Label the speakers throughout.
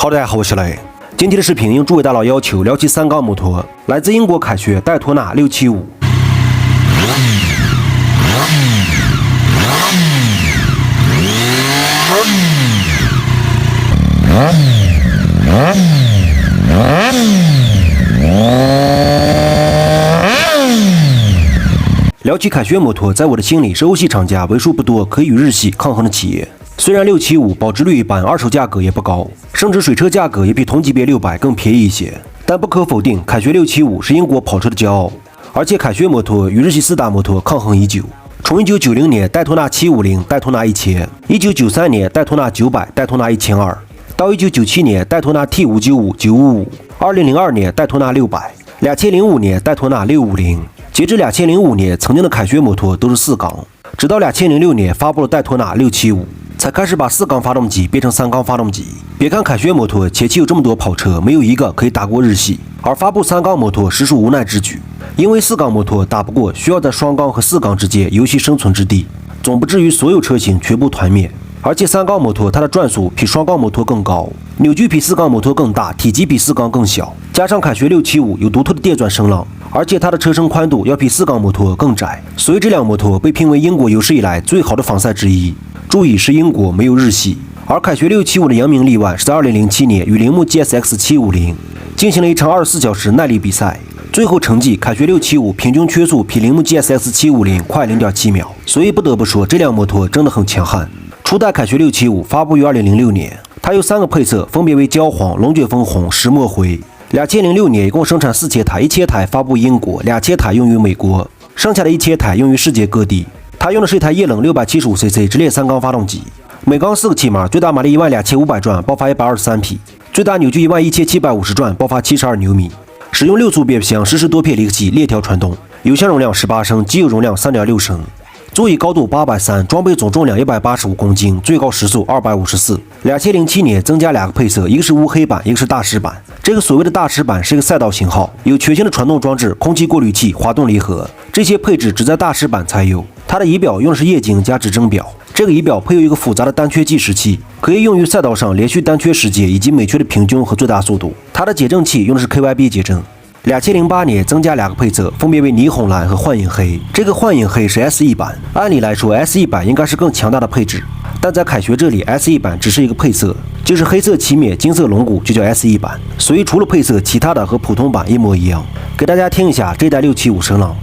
Speaker 1: 好，大家好，我是雷。今天的视频应诸位大佬要求聊起三缸摩托，来自英国凯旋戴托纳675。聊起凯旋摩托，在我的心里是欧系厂家为数不多可以与日系抗衡的企业。虽然675保值率一般，二手价格也不高，甚至水车价格也比同级别600更便宜一些，但不可否定，凯旋675是英国跑车的骄傲。而且凯旋摩托与日系四大摩托抗衡已久，从1990年戴托纳750、戴托纳1000，1993年戴托纳900、戴托纳1200，到1997年戴托纳 T595、955，2002年戴托纳600，2005年戴托纳650。截至2005年，曾经的凯旋摩托都是4缸，直到2006年发布了戴托纳675，才开始把4缸发动机变成3缸发动机。别看凯旋摩托前期有这么多跑车，没有一个可以打过日系，而发布3缸摩托实属无奈之举，因为4缸摩托打不过，需要在双缸和4缸之间游戏生存之地，总不至于所有车型全部团灭。而且3缸摩托它的转速比双缸摩托更高，扭矩比4缸摩托更大，体积比4缸更小，加上凯旋675有独特的电转声浪，而且它的车身宽度要比4缸摩托更窄，所以这辆摩托被评为英国有史以来最好的仿赛之一。注意是英国，没有日系。而凯旋675的扬名立万是在2007年与铃木 GSX 750进行了一场24小时耐力比赛，最后成绩凯旋675平均圈速比铃木 GSX 750快 0.7秒，所以不得不说这辆摩托真的很强悍。初代凯旋675发布于2006年，它有3个配色，分别为焦黄、龙卷风红、石墨灰。2006年一共生产4000台，1000台发布英国，2000台用于美国，剩下的1000台用于世界各地。它用的是一台液冷 675cc 直列3缸发动机，每缸4个气码，最大马力12500转，爆发123匹，最大扭矩11750转，爆发72牛米。使用6速变速箱，实时多片离合器，链条传动，油箱容量18升，机油容量3.6升。座椅高度830，装备总重量185公斤，最高时速254。2007年增加2个配色，一个是乌黑版，一个是大师版。这个所谓的大师版是一个赛道型号，有全新的传动装置、空气过滤器、滑动离合，这些配置只在大师版才有。它的仪表用的是液晶加指针表，这个仪表配有一个复杂的单圈计时器，可以用于赛道上连续单圈时间以及每圈的平均和最大速度。它的减震器用的是 KYB 减震。2008年增加2个配色，分别为霓虹蓝和幻影黑。这个幻影黑是 SE 版，按理来说 SE 版应该是更强大的配置，但在凯旋这里 SE 版只是一个配色，就是黑色漆面、金色龙骨就叫 SE 版，所以除了配色，其他的和普通版一模一样。给大家听一下这代675声浪。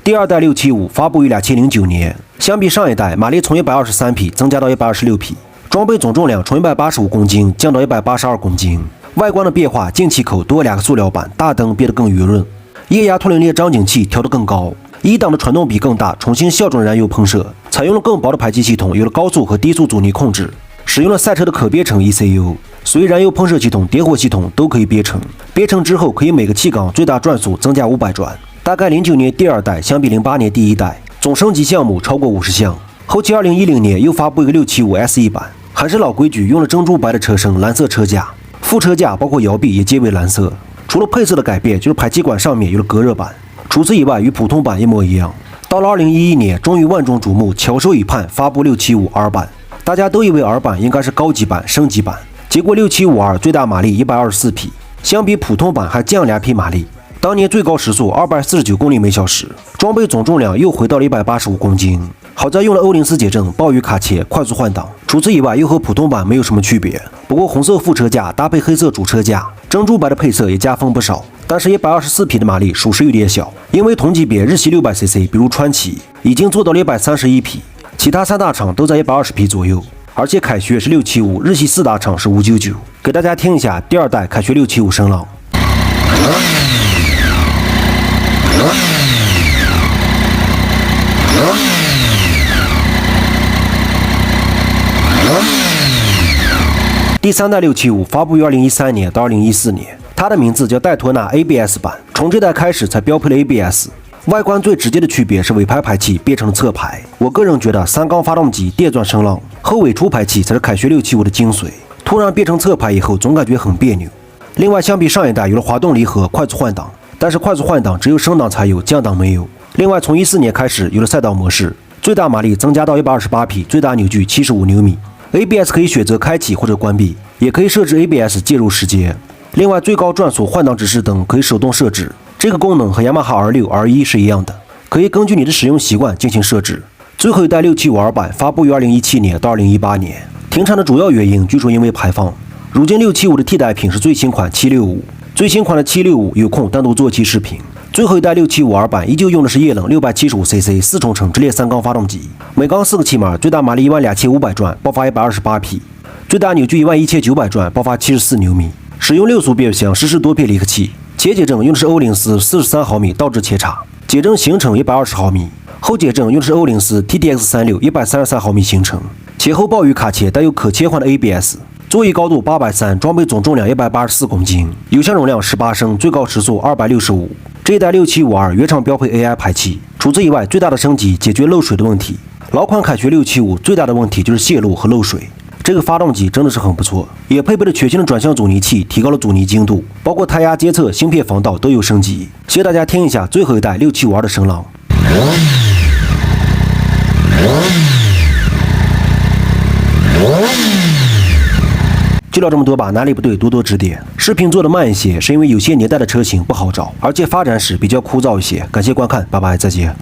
Speaker 1: 第二代675发布于2009年，相比上一代，马力从123匹增加到126匹，装备总重量从185公斤降到182公斤。外观的变化，进气口多2个塑料板，大灯变得更圆润，液压脱冷链张紧器调得更高，1档的传动比更大，重新校准燃油喷射，采用了更薄的排气系统，有了高速和低速阻尼控制，使用了赛车的可编程 ECU， 所以燃油喷射系统、点火系统都可以编程。编程之后，可以每个气缸最大转速增加500转。大概09年第2代相比08年第1代，总升级项目超过50项。后期2010年又发布一个675 SE 版，还是老规矩，用了珍珠白的车身、蓝色车架，副车架包括摇臂也皆为蓝色。除了配色的改变，就是排气管上面有了隔热板，除此以外与普通版一模一样。到了2011年，终于万众瞩目，翘首以盼发布675 R 版，大家都以为 R 版应该是高级版、升级版，结果675 R 最大马力124匹，相比普通版还降2匹马力。当年最高时速249公里每小时，装备总重量又回到了185公斤。好在用了欧林斯减震、暴雨卡钳、快速换挡，除此以外又和普通版没有什么区别。不过红色副车架搭配黑色主车架，珍珠白的配色也加分不少。但是124匹的马力属实有点小，因为同级别日系600cc，比如川崎已经做到了131匹，其他3大厂都在120匹左右。而且凯旋是675，日系4大厂是599。给大家听一下第2代凯旋675声浪。第3代675发布于2013年到2014年，它的名字叫戴托纳 ABS 版，从这代开始才标配了 ABS。外观最直接的区别是尾排排气变成了侧排。我个人觉得3缸发动机电转声浪，后尾出排气才是凯旋675的精髓。突然变成侧排以后，总感觉很别扭。另外，相比上一代有了滑动离合、快速换挡，但是快速换挡只有升档才有，降档没有。另外，从14年开始有了赛道模式，最大马力增加到128匹，最大扭矩75牛米。ABS 可以选择开启或者关闭，也可以设置 ABS 介入时间。另外，最高转速、换挡指示等可以手动设置，这个功能和雅马哈 R6、R1 是一样的，可以根据你的使用习惯进行设置。最后一代 675R 版发布于2017年到2018年，停产的主要原因据说因为排放。如今675的替代品是最新款765，最新款的765有空单独做期视频。最后一代 675R 版依旧用的是液冷 675cc 4冲程直列3缸发动机，每缸4个气门，最大马力12500转，爆发128匹，最大扭矩11900转，爆发74牛米。使用6速变速箱，实施多片离合器，前减震用的是欧林斯43毫米倒置切叉，减震行程120毫米，后减震用的是欧林斯 TDX36 133毫米行程，前后鲍鱼卡钳带有可切换的 ABS， 座椅高度830，装备总重量184公斤，油箱容量18升，最高时速265。这一代675R原厂标配 AI 排气，除此以外，最大的升级解决漏水的问题。老款凯旋675最大的问题就是泄漏和漏水。这个发动机真的是很不错，也配备了全新的转向阻尼器，提高了阻尼精度，包括胎压监测、芯片防盗都有升级。谢谢大家听一下最后一代675R的声浪。就聊这么多吧，哪里不对多多指点。视频做的慢一些，是因为有些年代的车型不好找，而且发展史比较枯燥一些。感谢观看，拜拜，再见。